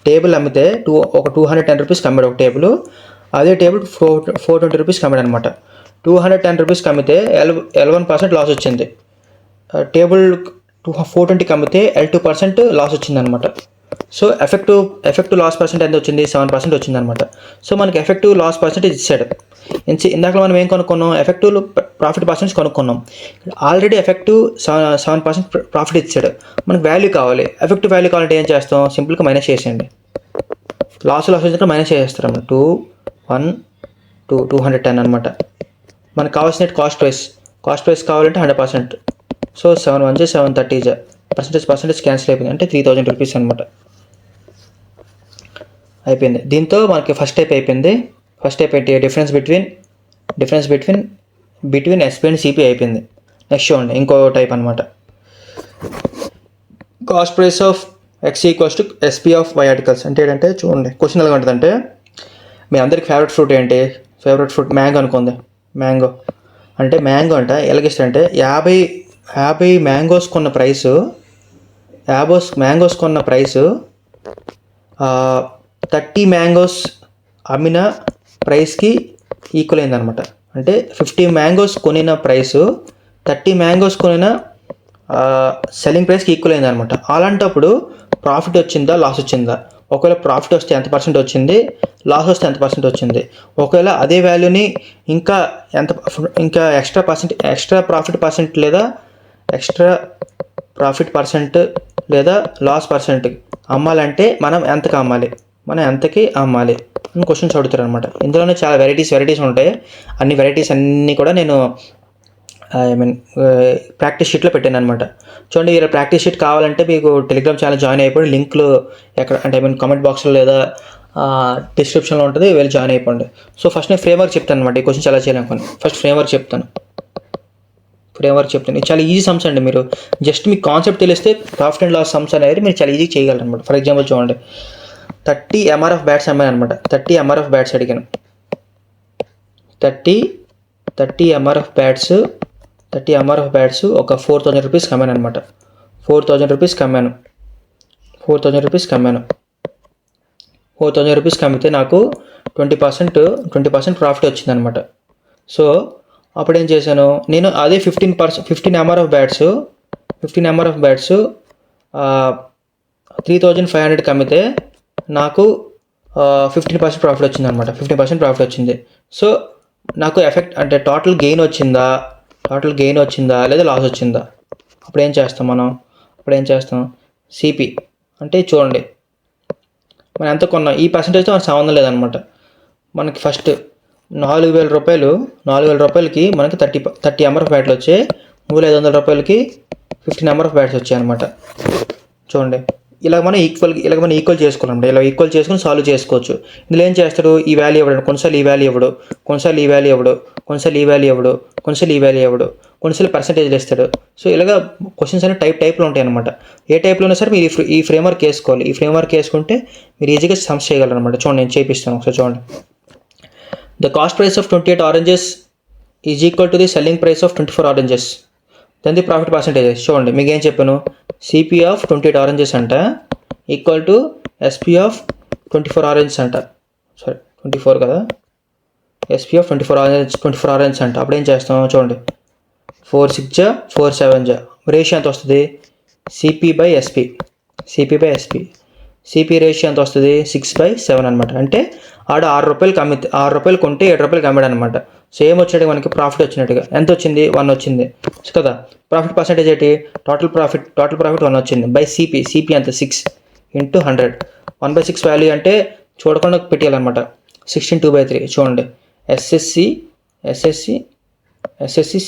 టేబుల్ అమ్మితే 210 రూపీస్కి అమ్మాడు ఒక టేబుల్. అదే టేబుల్ 420 రూపీస్కి అమ్మాడు అనమాట. 210 రూపీస్కి అమ్మితే L1% లాస్ వచ్చింది. టేబుల్ 420కి అమ్మితే L2% లాస్ వచ్చింది అనమాట. సో ఎఫెక్టివ్ లాస్ పర్సెంట్ ఎంత వచ్చింది, 7% వచ్చింది అనమాట. సో మనకి ఎఫెక్టివ్ లాస్ పర్సెంటేజ్ ఇచ్చాడు. ఇందాక మనం ఏం కొనుక్కున్నాం, ఎఫెక్టివ్ ప్రాఫిట్ పర్సెంటేజ్ కొనుక్కున్నాం. ఆల్రెడీ ఎఫెక్టివ్ 7% ప్రాఫిట్ ఇచ్చాడు. మనకు వాల్యూ కావాలి, ఎఫెక్టివ్ వాల్యూ కావాలంటే ఏం చేస్తాం, సింపుల్గా మైనస్ చేసేయండి. లాస్ వచ్చినప్పుడు మైనస్ చేసేస్తారు అన్నమాట. 210 అనమాట. మనకు కావాల్సిన కాస్ట్ ప్రైస్ కావాలంటే 100%. సో 7 1 730 పర్సెంటేజ్ క్యాన్సిల్ అయిపోయింది, అంటే 3000 రూపీస్ అనమాట. అయిపోయింది. దీంతో మనకి ఫస్ట్ టైప్ అయిపోయింది. ఫస్ట్ టైప్ ఏంటి? Difference between SP and CP అయిపోయింది. నెక్స్ట్ చూడండి ఇంకో టైప్ అనమాట. Cost price of X equals to SP of Y articles అంటే ఏంటంటే చూడండి క్వశ్చన్ ఎలా ఉంటుందంటే, మీ అందరికి ఫేవరెట్ ఫ్రూట్ ఏంటి? ఫేవరెట్ ఫ్రూట్ మ్యాంగో అనుకుంది. మ్యాంగో అంట ఎలాగిస్తారంటే 50 మ్యాంగోస్ కొన్న ప్రైసు 30 మ్యాంగోస్ అమ్మిన ప్రైస్కి ఈక్వల్ అయిందనమాట. అంటే 50 మ్యాంగోస్ కొనిన ప్రైసు 30 మ్యాంగోస్ కొనిన సెల్లింగ్ ప్రైస్కి ఈక్వల్ అయిందనమాట. అలాంటప్పుడు ప్రాఫిట్ వచ్చిందా లాస్ వచ్చిందా? ఒకవేళ ప్రాఫిట్ వస్తే ఎంత పర్సెంట్ వచ్చింది, లాస్ వస్తే ఎంత పర్సెంట్ వచ్చింది? ఒకవేళ అదే వాల్యూని ఇంకా ఎక్స్ట్రా ప్రాఫిట్ పర్సెంట్ లేదా లాస్ పర్సెంట్ అమ్మాలంటే మనం ఎంతకి అమ్మాలి అని క్వశ్చన్స్ అడుగుతారు అనమాట. ఇందులోనే చాలా వెరైటీస్ ఉంటాయి. అన్ని వెరైటీస్ అన్నీ కూడా నేను ప్రాక్టీస్ షీట్లో పెట్టాను అనమాట. చూడండి, ఇలా ప్రాక్టీస్ షీట్ కావాలంటే మీకు టెలిగ్రామ్ ఛానల్ జాయిన్ అయిపోయి లింక్లు ఎక్కడ అంటే కామెంట్ బాక్స్లో లేదా డిస్క్రిప్షన్లో ఉంటుంది, వెళ్ళి జాయిన్ అయిపోండి. సో ఫస్ట్ నేను ఫ్రేమ్వర్క్ చెప్తాను అనమాట. ఈ క్వశ్చన్స్ ఎలా చేయాలనుకోండి. ఫస్ట్ ఫ్రేమ్వర్క్ చెప్తాను. ఇది చాలా ఈజీ సమ్స్ అండి. మీరు జస్ట్ మీ కాన్సెప్ట్ తెలిస్తే ప్రాఫిట్ అండ్ లాస్ సమ్స్ అనేది మీరు చాలా ఈజీ చేయగలరు అనమాట. ఫర్ ఎగ్జాంపుల్ చూడండి, 30 MRF బ్యాట్స్ అమ్మాను అనమాట. 30 MRF బ్యాట్స్ అడిగాను. 30 MRF బ్యాట్స్ ఒక 4,000 రూపీస్కి అమ్మాను అనమాట. 4,000 రూపీస్కి అమ్మాను. 4,000 రూపీస్కి అమ్మితే నాకు 20% ప్రాఫిట్ వచ్చిందనమాట. సో అప్పుడు ఏం చేశాను నేను, అదే 15 MRF బ్యాట్స్ 3,500కి అమ్మితే నాకు 15% ప్రాఫిట్ వచ్చిందనమాట. 15% ప్రాఫిట్ వచ్చింది. సో నాకు ఎఫెక్ట్ అంటే టోటల్ గెయిన్ వచ్చిందా లేదా లాస్ వచ్చిందా? అప్పుడు ఏం చేస్తాం సిపి అంటే చూడండి మనం ఎంత కొన్నాం ఈ పర్సెంటేజ్తో మనకు సంబంధం లేదనమాట. మనకి ఫస్ట్ 4,000 రూపాయలకి మనకి 30 MRF బ్యాట్లు వచ్చాయి. 3,500 రూపాయలకి 15 MRF బ్యాట్స్ వచ్చాయి అనమాట. చూడండి, ఇలా మనం ఈక్వల్ చేసుకోవాలంటే ఇలా ఈక్వల్ చేసుకుని సాల్వ్ చేసుకోవచ్చు. ఇందులో ఏం చేస్తాడు, ఈ వాల్యూ ఇవ్వడు, కొన్నిసార్లు ఈ వాల్యూ ఇవ్వడు, కొన్నిసార్లు పర్సెంటేజ్లు ఇస్తాడు. సో ఇలాగ క్వశ్చన్స్ అనేవి టైప్లో ఉంటాయి అనమాట. ఏ టైప్లో ఉన్నా సరే మీరు ఈ ఫ్రేమ్వర్క్ వేసుకోవాలి. ఈ ఫ్రేమ్వర్క్ వేసుకుంటే మీరు ఈజీగా సమ్స్ చేయగలరు అనమాట. చూడండి, నేను చేపిస్తాను ఒకసారి చూడండి. The cost price of 28 oranges is equal to the selling price of 24 oranges. Then the profit percentage. చూడండి, మీకు ఏం చెప్పాను, సిపి ఆఫ్ 28 ఆరెంజెస్ అంట equal to SP of 24 oranges అంట. సారీ 24 కదా, ఎస్పి ఆఫ్ 24 ఆరెంజెస్ అంట. అప్పుడు ఏం చేస్తాం చూడండి, 4 6 జా 4 7 జా రేషియో ఎంత వస్తుంది? సిపి బై ఎస్పి రేషియో ఎంత వస్తుంది? 6/7 అనమాట. అంటే ఆడ 6 రూపాయలు కొంటే 7 రూపాయలకి అమ్మాడు అనమాట. సేమ్ వచ్చేటికి మనకి ప్రాఫిట్ వచ్చినట్టుగా ఎంత వచ్చింది? 1 వచ్చింది కదా. ప్రాఫిట్ పర్సెంటేజ్ ఏంటి? టోటల్ ప్రాఫిట్ 1 వచ్చింది బై సిపి అంత 6 × 100. 1/6 వాల్యూ అంటే చూడకుండా పెట్టేయాలన్నమాట. 16 2/3. చూడండి, ఎస్ఎస్సి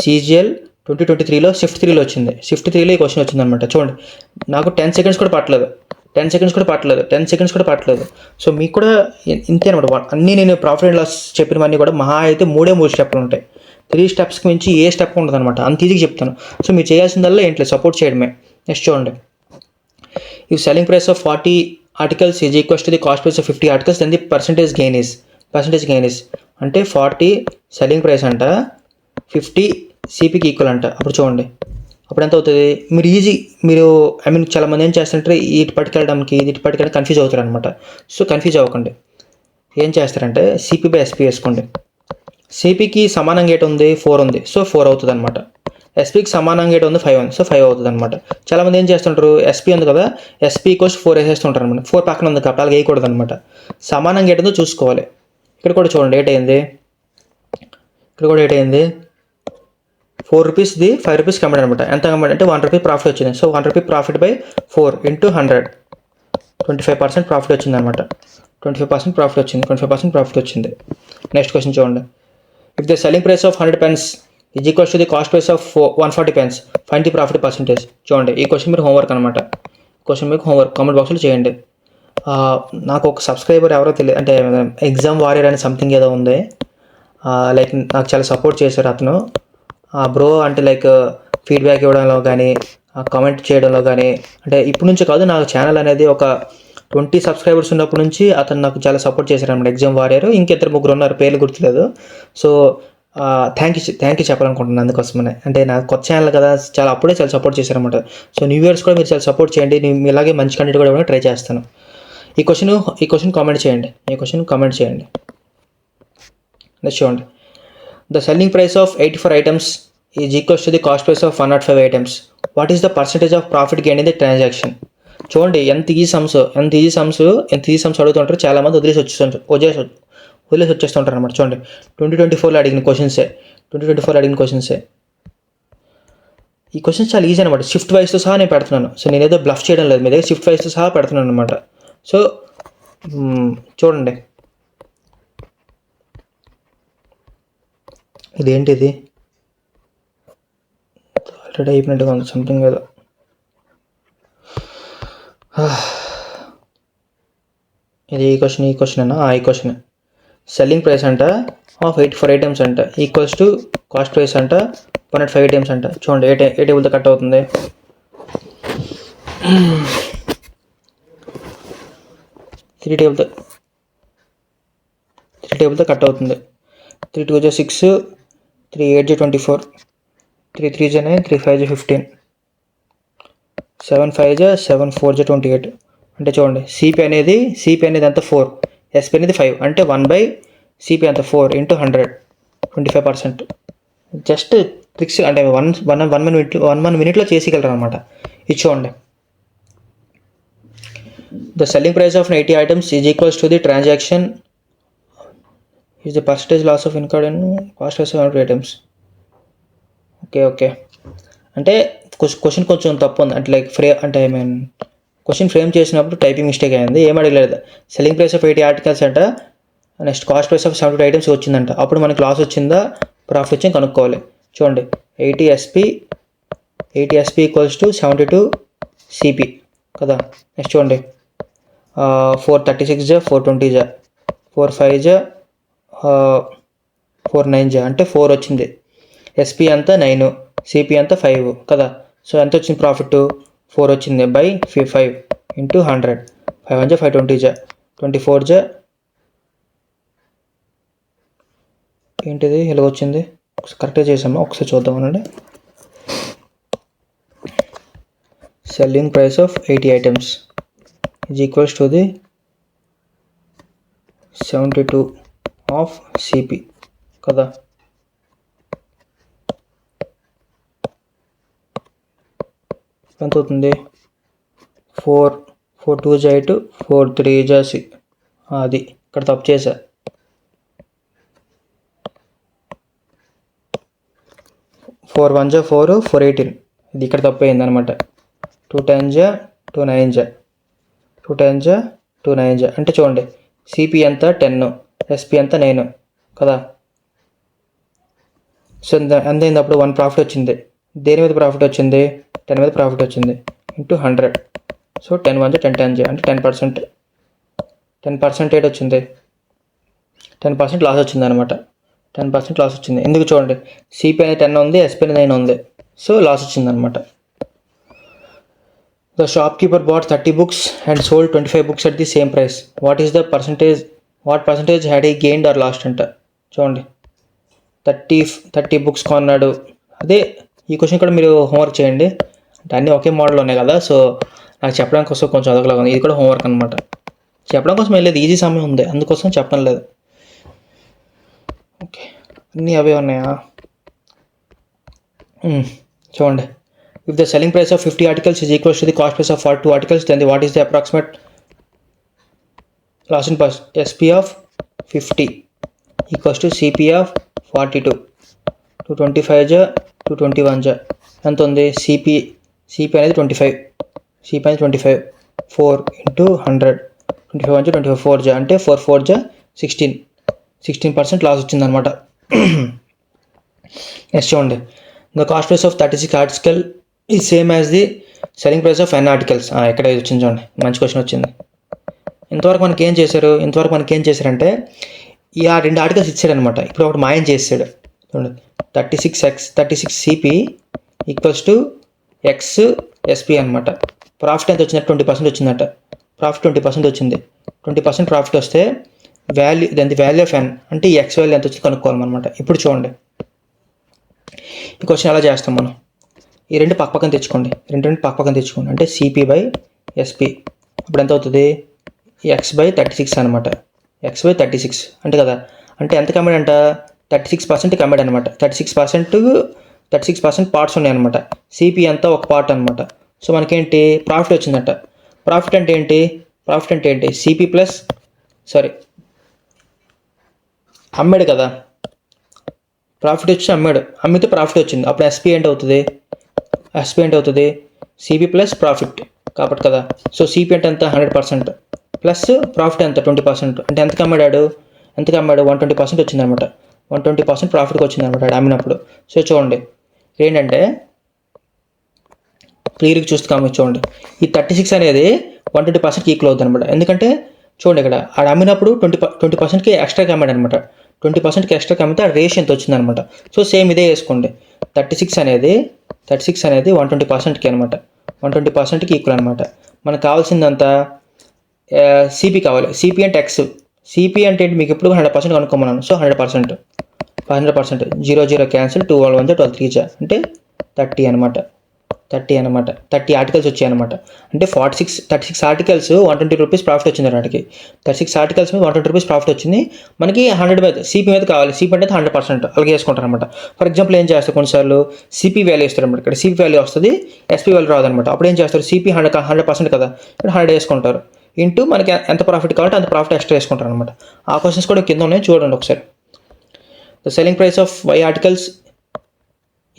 సిజిఎల్ 2023లో షిఫ్ట్ 3లో వచ్చింది. షిఫ్ట్ 3లో ఈ క్వశ్చన్ వచ్చింది అనమాట. చూడండి, నాకు 10 సెకండ్స్ కూడా పట్టలేదు. 10 సెకండ్స్ కూడా పట్టలేదు. సో మీకు కూడా ఇంతే అనమాట. అన్నీ నేను ప్రాఫిట్ అండ్ లాస్ చెప్పినవన్నీ కూడా మహా అయితే 3 స్టెప్లు ఉంటాయి. 3 స్టెప్స్కి మించి ఏ స్టెప్ ఉండదు అనమాట. అంత ఈజీగా చెప్తాను. సో మీరు చేయాల్సిందల్లా ఏంటి, సపోర్ట్ చేయడమే. నెక్స్ట్ చూడండి, if selling price of 40 articles is equals to the cost price of 50 articles, then the percentage gain is అంటే 40 సెల్లింగ్ ప్రైస్ అంట, 50 సిపికి ఈక్వల్ అంట. అప్పుడు చూడండి, అప్పుడు ఎంత అవుతుంది? మీరు చాలామంది ఏం చేస్తారంటే ఇటు పట్టుకెళ్ళడానికి కన్ఫ్యూజ్ అవుతారు అనమాట. సో కన్ఫ్యూజ్ అవ్వకండి. ఏం చేస్తారంటే సిపి బై ఎస్పి వేసుకోండి. సిపికి సమానంగా ఏట ఉంది? 4 ఉంది. సో 4 అవుతుంది అనమాట. ఎస్పీకి సమానంగా ఏట ఉంది? 5 ఉంది. సో 5 అవుతుంది అనమాట. చాలామంది ఏం చేస్తుంటారు, ఎస్పీ ఉంది కదా, ఎస్పీ కోసి 4 వేసేస్తుంటారు అనమాట. 4 పక్కన ఉంది కాబట్టి అలాగే వేయకూడదు అనమాట. సమానంగా ఏటుందో చూసుకోవాలి. ఇక్కడ కూడా చూడండి ఏటైంది, 4 రూపీస్ది 5 రూపీస్కి అమ్మాడు అనమాట. ఎంత అమ్మాడు అంటే 1 రూపీ ప్రాఫిట్ వచ్చింది. So 1 rupee profit by 4 × 100, 25% profit వచ్చింది అనమాట. 25% ప్రాఫిట్ వచ్చింది. నెక్స్ట్ క్వశ్చన్ చూడండి, if the selling price of 100 pence is equals to the cost price of 140 pence, find the profit percentage. చూడండి, ఈ క్వశ్చన్ మీరు హోంవర్క్ అనమాట. క్వశ్చన్ మీకు హోంవర్క్ కామెంట్ బాక్స్లో చేయండి. నాకు ఒక సబ్స్క్రైబర్ ఎవరో తెలియదు, అంటే ఎగ్జామ్ వారియర్ అని సంథింగ్ ఏదో ఉంది. లైక్ నాకు చాలా సపోర్ట్ చేశారు అతను. బ్రో అంటే లైక్ ఫీడ్బ్యాక్ ఇవ్వడంలో కానీ, కామెంట్ చేయడంలో కానీ, అంటే ఇప్పటి నుంచి కాదు, నాకు ఛానల్ అనేది ఒక 20 సబ్స్క్రైబర్స్ ఉన్నప్పటి నుంచి అతను నాకు చాలా సపోర్ట్ చేశారు అనమాట. ఎగ్జామ్ వారియర్ ఇంకిద్దరు ముగ్గురు ఉన్నారు, పేర్లు గుర్తులేదు. సో థ్యాంక్ యూ చెప్పాలనుకుంటున్నాను అందుకోసమనే. అంటే నాకు కొత్త ఛానల్ కదా, అప్పుడే చాలా సపోర్ట్ చేశారనమాట. సో న్యూ ఇయర్స్ కూడా మీరు చాలా సపోర్ట్ చేయండి. నేను ఇలాగే మంచి కంటెంట్ కూడా ట్రై చేస్తాను. ఈ క్వశ్చన్ కామెంట్ చేయండి. నెక్స్ట్ చూడండి. The selling price of 84 items is equals to the cost price of 105 items. What is the percentage of profit gain in the transaction? చూడండి ఎంత ఈజీ సమ్స్ అడుగుతుంటారు. చాలామంది వదిలేసి వచ్చేస్తుంటారు అనమాట. చూడండి 2024లో అడిగిన క్వశ్చన్సే. ఈ క్వశ్చన్స్ చాలా ఈజీ అనమాట. షిఫ్ట్ వైస్తో సహా నేను పెడుతున్నాను. సో నేనేదో బ్లఫ్ చేయడం లేదు, మీ దగ్గర షిఫ్ట్ వైస్తో సహా పెడుతున్నాను అనమాట. సో చూడండి, ఇదేంటిది ఆల్రెడీ అయిపోయినట్టుగా ఉంది సంథింగ్ ఏదో. ఇది ఈ క్వశ్చన్ సెల్లింగ్ ప్రైస్ అంట ఆఫ్ 84 ఐటమ్స్ అంట ఈక్వల్స్ టు కాస్ట్ ప్రైస్ అంట 105 ఐటమ్స్ అంట. చూడండి ఏ టేబుల్తో కట్ అవుతుంది. 3 టేబుల్తో కట్ అవుతుంది. 3 2 6, 3 8 24, 3 3 9, 3 5 15, 7 5 7 4 28. అంటే చూడండి సిపి అనేది అంత 4, ఎస్పి అనేది 5, అంటే 1/సిపి అంత 4 × 100, 25%. జస్ట్ ట్రిక్స్ అంటే 1 మినిట్లో చేసేయగలరు అనమాట. ఇది చూడండి. The selling price of 80 items is equals to the transaction is the percentage loss of incurred in cost price of 100 items. Okay అంటే క్వశ్చన్ కొంచెం తప్పు ఉంది. అంటే లైక్ క్వశ్చన్ ఫ్రేమ్ చేసినప్పుడు టైపింగ్ మిస్టేక్ అయింది. ఏం అడగలేదు. సెల్లింగ్ ప్రైస్ ఆఫ్ 80 ఆర్టికల్స్ అంట, next cost price of 72 items వచ్చిందంట. అప్పుడు మనకి లాస్ వచ్చిందా ప్రాఫిట్ వచ్చింది కనుక్కోవాలి. చూడండి 80 ఎస్పి ఈక్వల్స్ టు 72 సిపి కదా. నెక్స్ట్ చూడండి 436 420 45 49 అంటే 4 వచ్చింది. ఎస్పి అంతా 9, సిపి అంతా 5 కదా. సో ఎంత వచ్చింది ప్రాఫిట్? 4 వచ్చింది బై 5 × 100. 5 1 520 24 ఏంటిది ఇలా వచ్చింది? కరెక్ట్గా చేసామా ఒకసారి చూద్దామనండి. Selling price of 80 items is equals to the 72 of CP కదా. ఎంత అవుతుంది? 4 2 8, 4 3 6. అది ఇక్కడ తప్పు చేశా. 4 1 4 4 18. ఇది ఇక్కడ తప్పు అయింది అనమాట. 2 10 2 9 2 10 2 9 అంటే చూడండి సిపి అంతా 10, ఎస్పి అంతా 9 కదా. సో ఎంత అయింది అప్పుడు? 1 ప్రాఫిట్ వచ్చింది. దేని మీద ప్రాఫిట్ వచ్చింది? 10 మీద ప్రాఫిట్ వచ్చింది × 100. సో 10 1 10 10 అంటే 10%. 10% వచ్చింది. 10% లాస్ వచ్చింది అనమాట. 10% లాస్ వచ్చింది. ఎందుకు? చూడండి సిపి అనేది 10 ఉంది, ఎస్పి అనేది 9 ఉంది. సో లాస్ వచ్చింది అనమాట. The shopkeeper bought 30 books and sold 25 books at the same price. What percentage had he gained or lost అంట. చూడండి 30 books కొన్నాడు. అదే ఈ క్వశ్చన్ కూడా మీరు హోంవర్క్ చేయండి. అంటే అన్నీ ఒకే మోడల్ ఉన్నాయి కదా. సో నాకు చెప్పడం కోసం కొంచెం అదొకలాగా ఉంది. ఇది కూడా హోంవర్క్ అనమాట. చెప్పడం కోసం వెళ్ళలేదు, ఈజీ సమయం ఉంది, అందుకోసం చెప్పడం లేదు. ఓకే అన్నీ అవే ఉన్నాయా? చూడండి. If the selling price of 50 articles is equals to the cost price of 42 articles, then what is the approximate loss in percent? SP of 50 equals to CP of 42. 225 221 ఎంత ఉంది? సిపి అనేది 25, 4 × 100. 25 24 4 అంటే 4 4 16% లాస్ వచ్చిందనమాట. Next చూడండి. The cost price of 36 article is same as the selling price of n articles. ఇక్కడ వచ్చింది చూడండి, మంచి క్వశ్చన్ వచ్చింది. ఇంతవరకు మనకి ఏం చేశారంటే ఈ ఆ 2 ఆర్టికల్స్ ఇచ్చాడనమాట. ఇప్పుడు ఒకటి మాయం చేసాడు. చూడండి 36 CP equals to X SP అనమాట. ప్రాఫిట్ ఎంత వచ్చిందంటే 20% వచ్చిందట. ప్రాఫిట్ 20% వచ్చింది. 20% ప్రాఫిట్ వస్తే దాని వాల్యూ ఆఫ్ ఎన్ అంటే ఈ ఎక్స్ వాల్యూ ఎంత వచ్చింది కనుక్కోవాలన్నమాట. ఇప్పుడు చూడండి ఈ క్వశ్చన్ ఎలా చేస్తాం మనం. ఈ రెండు పక్కన తెచ్చుకోండి. పక్కన తెచ్చుకోండి అంటే సిపి బై ఎస్పి. అప్పుడు ఎంత అవుతుంది? x/36 అనమాట. x/36 అంటే కదా, అంటే ఎంత కమ్మిడ్ అంట? 36% కమ్మిడ్ అనమాట. 36% పార్ట్స్ ఉన్నాయన్నమాట. సిపి అంతా ఒక పార్ట్ అనమాట. సో మనకేంటి ప్రాఫిట్ వచ్చిందంట. ప్రాఫిట్ అంటే ఏంటి? సిపి ప్లస్ అమ్మాడు కదా, ప్రాఫిట్ వచ్చి అమ్మితే ప్రాఫిట్ వచ్చింది. అప్పుడు ఎస్పి ఏంటి అవుతుంది? సిపి ప్లస్ ప్రాఫిట్ కాబట్టి కదా. సో సిపి అంటే ఎంత? 100% ప్లస్ ప్రాఫిట్ ఎంత? 20%. అంటే ఎంత కమ్మాడు? 120% వచ్చిందనమాట. 120% ప్రాఫిట్కి వచ్చిందనమాట అమ్మినప్పుడు. సో చూడండి ఏంటంటే క్లియర్గా చూడండి ఈ 36 అనేది 120%కి ఈక్వల్ అవుతుంది అనమాట. ఎందుకంటే చూడండి ఇక్కడ ఆడ అమ్మినప్పుడు 20%కి ఎక్స్ట్రాకి అమ్మాడు అనమాట. 20%కి ఎక్స్ట్రాకి అమ్మితే ఆ రేషియో ఎంత వచ్చిందనమాట. సో సేమ్ ఇదే వేసుకోండి. 36 అనేది 120%కి అనమాట. 120%కి ఈక్వల్ అనమాట. మనకు కావాల్సిందంతా సిపి కావాలి. సిపి అంటే ఎక్స్. సిపి అంటే ఏంటి మీకు ఎప్పుడు 100% కనుక్కోమన్నాను. సో 100%. 0 క్యాన్సిల్, 2 1 12 3 అంటే 30 అనమాట. 30 ఆర్టికల్స్ వచ్చాయి అనమాట. అంటే 36 ఆర్టికల్స్ 120 రూపీస్ ప్రాఫిట్ వచ్చింది వాటికి. 36 ఆర్టికల్స్ మీద 120 రూపీస్ ప్రాఫిట్ వచ్చింది. మనకి 100 మీద సిపి మీద కావాలి. సిపి అంటే 100% అలాగే వేసుకుంటారు అనమాట. ఫర్ ఎగ్జాంపుల్ ఏం చేస్తారు కొన్నిసార్లు సిపి వాల్యూ ఇస్తారు అనమాట. ఇక్కడ సిపి వాల్యూ వస్తుంది, ఎస్పి వాల్యూ రాదనమాట. అప్పుడు ఏం చేస్తారు? సిపి 100% కదా, ఇక్కడ 100 వేసుకుంటారు. ఇంటూ మనకి ఎంత ప్రాఫిట్ కావాలంటే అంత ప్రాఫిట్ ఎక్స్ట్రా వేసుకుంటారు అనమాట. ఆ క్వశ్చన్స్ కూడా కింద ఉన్నాయి, చూడండి ఒకసారి. The selling price of Y articles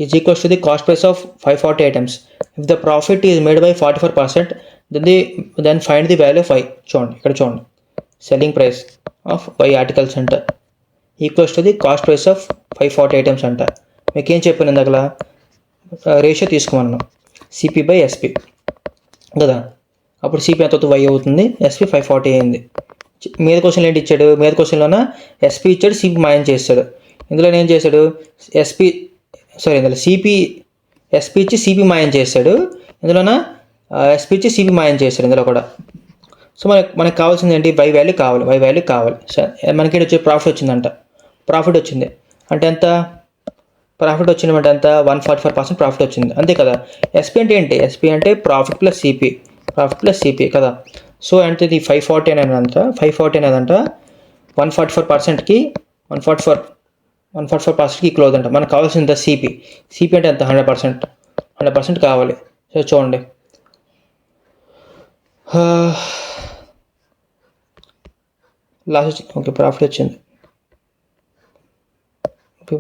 is equals to the cost price of 540 items. If the profit is made by 44%, then find the value of Y. చూడండి selling price of Y articles అంట equals to the cost price of 540 items అంట. మీకు ఏం చెప్పాను ఇందాక ratio తీసుకోమన్నాను, CP by SP కదా. అప్పుడు CP ఎంత అవుతుంది? Y అవుతుంది. ఎస్పి 540 అయింది. మీద క్వశ్చన్ ఏంటి ఇచ్చాడు? మీద క్వశ్చన్లోన ఎస్పి ఇచ్చాడు, సిపి మాయం చేస్తాడు. ఇందులో ఏం చేశాడు? ఇందులో ఎస్పి ఇచ్చి సిపి మాయం చేశాడు. ఇందులోన ఎస్పి ఇచ్చి సిపి మాయం చేశాడు ఇందులో కూడా. సో మనకు కావాల్సింది ఏంటి? వై వాల్యూ కావాలి. సో మనకి వచ్చే ప్రాఫిట్ వచ్చిందంట. ప్రాఫిట్ వచ్చింది అంటే ఎంత? ప్రాఫిట్ వచ్చిందంటే ఎంత? 144% ప్రాఫిట్ వచ్చింది, అంతే కదా. ఎస్పి అంటే ఏంటి? ఎస్పి అంటే ప్రాఫిట్ ప్లస్ సిపి కదా. సో అంటే ఇది 540 అనేదంట 144%కి 144%కి ఈక్వల్ అవుతుందంట. మనకు కావాల్సింది సిపి అంటే ఎంత? 100% కావాలి. సో చూడండి లాస్ట్ ఓకే ప్రాఫిట్ వచ్చింది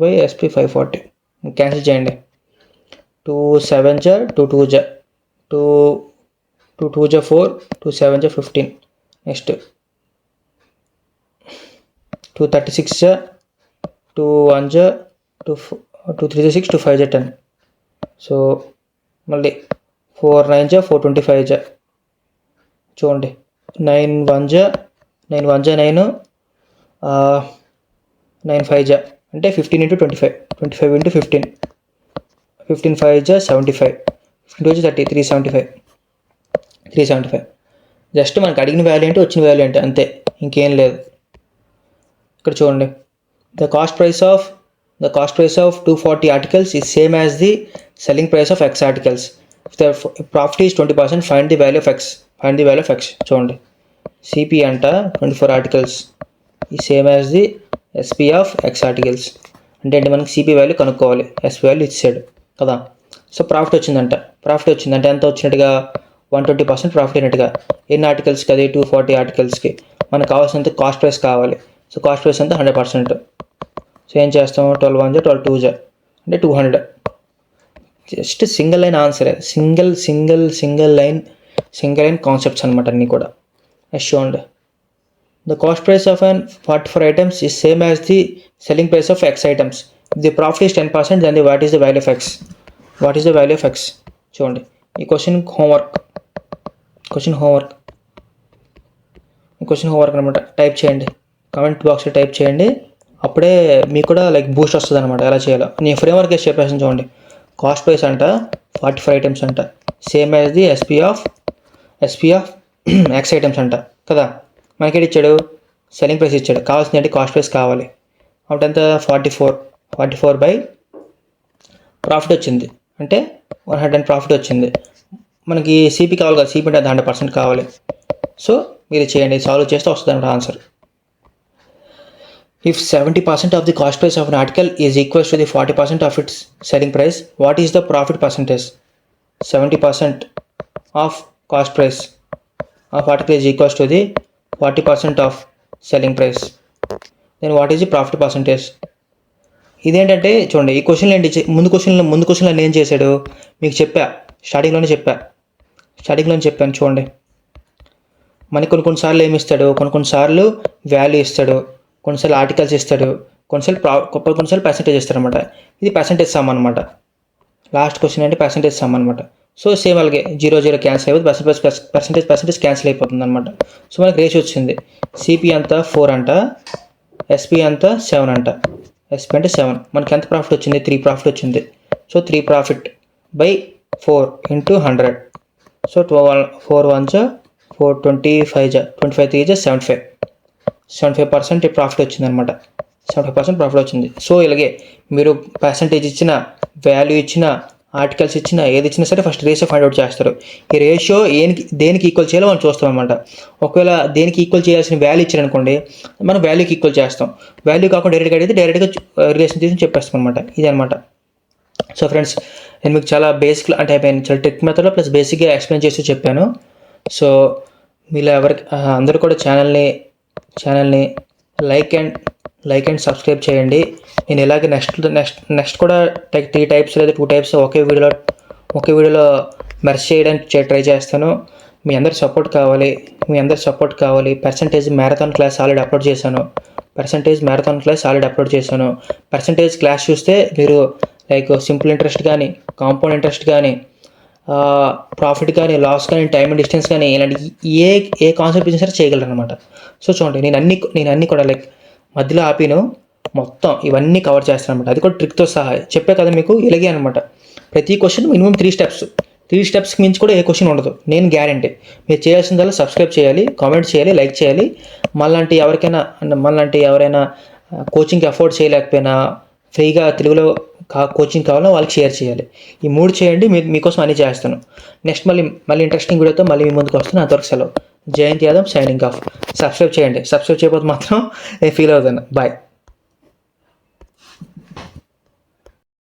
బై ఎస్పి 540 క్యాన్సిల్ చేయండి. 2 7 2 2 2 2 4 2 7 15. నెక్స్ట్ 2 36 2 1 2 3 6 2 5 10. సో మళ్ళీ 4 9 4 25 చూడండి 9 1 9 9 9 5 అంటే 15 into 25 25 into 15 15 5 75 15 30 375. జస్ట్ మనకు అడిగిన వాల్యూ ఏంటి, వచ్చిన వాల్యూ ఏంటి, అంతే, ఇంకేం లేదు. ఇక్కడ చూడండి the cost price of 240 articles is same as the selling price of X articles. If the profit is 20%, find the value of X. చూడండి సిపి అంట 24 articles is same as the SP of X articles. అంటే మనకి CP value కనుక్కోవాలి, SP value ఇచ్చాడు కదా. So profit వచ్చిందంటే ఎంత వచ్చినట్టుగా? 120% ప్రాఫిట్ అయినట్టుగా. ఎన్ని ఆర్టికల్స్కి? అది 240 articlesకి. మనకు కావాల్సినంత కాస్ట్ ప్రైస్ కావాలి. సో కాస్ట్ ప్రైస్ అంతా 100%. సో ఏం చేస్తాం? 12 1 12 2 అంటే 200. జస్ట్ సింగిల్ లైన్ ఆన్సరే. సింగిల్ లైన్ కాన్సెప్ట్స్ అనమాట అన్నీ కూడా. నెక్స్ట్ చూడండి the cost price of an 44 items is same as the selling price of X items. If the profit is 10%, then what is the value of X? చూడండి ఈ question homework ఈ question homework అనమాట. Type చేయండి, comment బాక్స్లో type చేయండి. అప్పుడే మీకు కూడా లైక్ బూస్ట్ వస్తుంది అనమాట ఎలా చేయాలో. నేను ఫ్రేమ్వర్క్ వేసి చెప్పేసాను చూడండి. కాస్ట్ ప్రైస్ అంట 45 ఐటమ్స్ అంట, same as the SP of X items అంట కదా. మనకి ఇచ్చాడు సెల్లింగ్ ప్రైస్ ఇచ్చాడు, కావాల్సింది ఏంటి కాస్ట్ ప్రైస్ కావాలి. అప్పుడు ఎంత 44 బై ప్రాఫిట్ వచ్చింది అంటే 100 ప్రాఫిట్ వచ్చింది. మనకి సిపి కావాలి కదా, సిపి అంటే 100% కావాలి. సో మీరు చేయండి, సాల్వ్ చేస్తే వస్తుంది అనమాట answer. If 70% of the cost price of an article is equal to the 40% of its selling price, what is the profit percentage? 70% of cost price of article is equal to the 40% of selling price. Then what is the profit percentage? ఇదేంటంటే చూడండి, ఈ క్వశ్చన్లు ఏంటి, ముందు క్వశ్చన్లో నేను చేశాడు మీకు చెప్పా, స్టార్టింగ్లోనే చెప్పాను చూడండి. మనకి కొన్నిసార్లు ఏమి ఇస్తాడు, కొన్నిసార్లు వాల్యూ ఇస్తాడు, కొన్నిసార్లు ఆర్టికల్స్ ఇస్తాడు, కొన్నిసార్లు పర్సెంటేజ్ ఇస్తాడు అనమాట. ఇది పర్సెంటేజ్ సమ్ అనమాట. లాస్ట్ క్వశ్చన్ అంటే పర్సెంటేజ్ సమ్ అనమాట. సో సేమ్ అలాగే 0 క్యాన్సిల్ అయిపోతుంది, పర్సెంటేజ్ క్యాన్సిల్ అయిపోతుంది అనమాట. సో మనకి రేషియో వచ్చింది, సిపి అంతా 4 అంట, ఎస్పి అంతా 7 అంట. ఎస్పి అంటే 7, మనకి ఎంత ప్రాఫిట్ వచ్చింది 3 ప్రాఫిట్ వచ్చింది. So 3 profit by 4 into 100. So 4 1 4 25 3 75% profit వచ్చింది అనమాట. 75% ప్రాఫిట్ వచ్చింది. సో ఇలాగే మీరు పర్సంటేజ్ ఇచ్చిన, వాల్యూ ఇచ్చిన, ఆర్టికల్స్ ఇచ్చిన, ఏది ఇచ్చినా సరే ఫస్ట్ రేషియో ఫైండ్ అవుట్ చేస్తారు. ఈ రేషియో దేనికి ఈక్వల్ చేయాలో మనం చూస్తాం అనమాట. ఒకవేళ దేనికి ఈక్వల్ చేయాల్సిన వాల్యూ ఇచ్చారనుకోండి, మనం వాల్యూకి ఈక్వల్ చేస్తాం. వాల్యూ కాకుండా డైరెక్ట్గా రిలేషన్ తీసుకుని చెప్పేస్తాం అనమాట. ఇది అనమాట. సో ఫ్రెండ్స్, నేను మీకు చాలా బేసిక్ అంటే చాలా ట్రిక్ మెథడ్లో ప్లస్ బేసిక్గా ఎక్స్ప్లెయిన్ చేసి చెప్పాను. సో మీలో అందరూ కూడా ఛానల్ని లైక్ అండ్ సబ్స్క్రైబ్ చేయండి. నేను ఇలాగే నెక్స్ట్ కూడా 3 టైప్స్ లేదా 2 టైప్స్ ఒకే వీడియోలో మెర్జ్ చేయడానికి ట్రై చేస్తాను. మీ అందరి సపోర్ట్ కావాలి. Percentage marathon class already upload చేశాను. పర్సంటేజ్ క్లాస్ చూస్తే మీరు లైక్ సింపుల్ ఇంట్రెస్ట్ కానీ, కాంపౌండ్ ఇంట్రెస్ట్ కానీ, ప్రాఫిట్ కానీ, లాస్ కానీ, టైమ్ అండ్ డిస్టెన్స్ కానీ, ఇలాంటి ఏ కాన్సెప్ట్ ఇచ్చినా సరే చేయగలరు అనమాట. సో చూడండి, నేను అన్నీ కూడా లైక్ మధ్యలో ఆపిను మొత్తం ఇవన్నీ కవర్ చేస్తాను అనమాట. అది కూడా ట్రిక్తో సహా చెప్పే కదా మీకు. ఇలాగే అనమాట. ప్రతి క్వశ్చన్ మినిమం 3 స్టెప్స్కి మించి కూడా ఏ క్వశ్చన్ ఉండదు, నేను గ్యారంటీ. మీరు చేయాల్సిందల్లా సబ్స్క్రైబ్ చేయాలి, కామెంట్ చేయాలి, లైక్ చేయాలి. మనలాంటి ఎవరైనా కోచింగ్కి అఫోర్డ్ చేయలేకపోయినా, ఫ్రీగా తెలుగులో కోచింగ్ కావాలో వాళ్ళకి షేర్ చేయాలి. ఈ 3 చేయండి, మీకోసం అన్నీ చేస్తాను. నెక్స్ట్ మళ్ళీ ఇంట్రెస్టింగ్ వీడియోతో మళ్ళీ మీ ముందుకు వస్తాను. అంతవరకు సెలవు. Jayant Yadav signing off. Subscribe చేయండి, సబ్స్క్రైబ్ చేయకపోతే మాత్రం నేను ఫీల్ అవుతాను. బాయ్.